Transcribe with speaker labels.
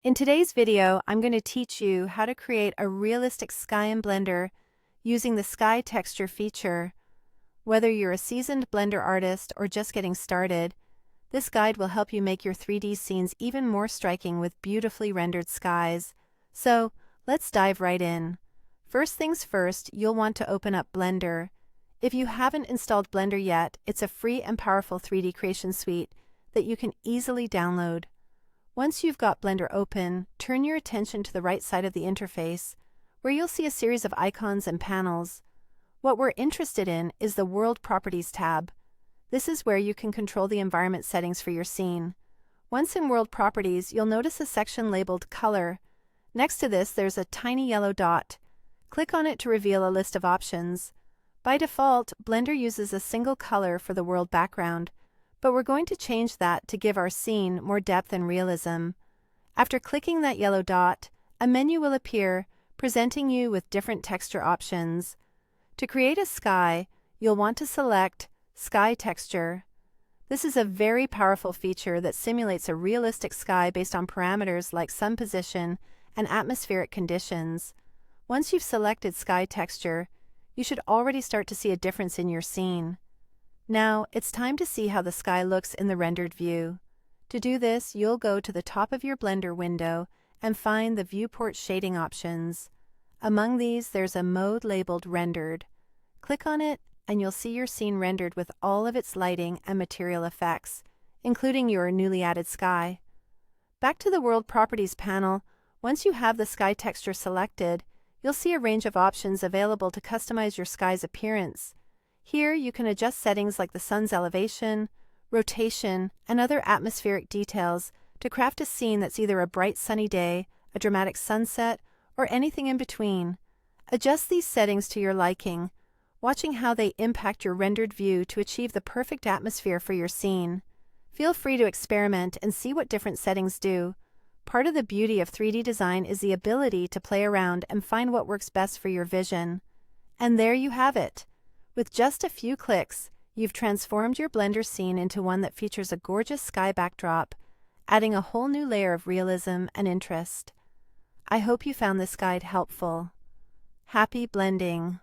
Speaker 1: In today's video, I'm going to teach you how to create a realistic sky in Blender using the sky texture feature. Whether you're a seasoned Blender artist or just getting started, this guide will help you make your 3D scenes even more striking with beautifully rendered skies. So, let's dive right in. First things first, you'll want to open up Blender. If you haven't installed Blender yet, it's a free and powerful 3D creation suite that you can easily download. Once you've got Blender open, turn your attention to the right side of the interface, where you'll see a series of icons and panels. What we're interested in is the World Properties tab. This is where you can control the environment settings for your scene. Once in World Properties, you'll notice a section labeled Color. Next to this, there's a tiny yellow dot. Click on it to reveal a list of options. By default, Blender uses a single color for the world background, but we're going to change that to give our scene more depth and realism. After clicking that yellow dot, a menu will appear, presenting you with different texture options. To create a sky, you'll want to select Sky Texture. This is a very powerful feature that simulates a realistic sky based on parameters like sun position and atmospheric conditions. Once you've selected Sky Texture, you should already start to see a difference in your scene. Now, it's time to see how the sky looks in the rendered view. To do this, you'll go to the top of your Blender window and find the viewport shading options. Among these, there's a mode labeled Rendered. Click on it, and you'll see your scene rendered with all of its lighting and material effects, including your newly added sky. Back to the World Properties panel, once you have the sky texture selected, you'll see a range of options available to customize your sky's appearance. Here, you can adjust settings like the sun's elevation, rotation, and other atmospheric details to craft a scene that's either a bright sunny day, a dramatic sunset, or anything in between. Adjust these settings to your liking, watching how they impact your rendered view to achieve the perfect atmosphere for your scene. Feel free to experiment and see what different settings do. Part of the beauty of 3D design is the ability to play around and find what works best for your vision. And there you have it. With just a few clicks, you've transformed your Blender scene into one that features a gorgeous sky backdrop, adding a whole new layer of realism and interest. I hope you found this guide helpful. Happy blending!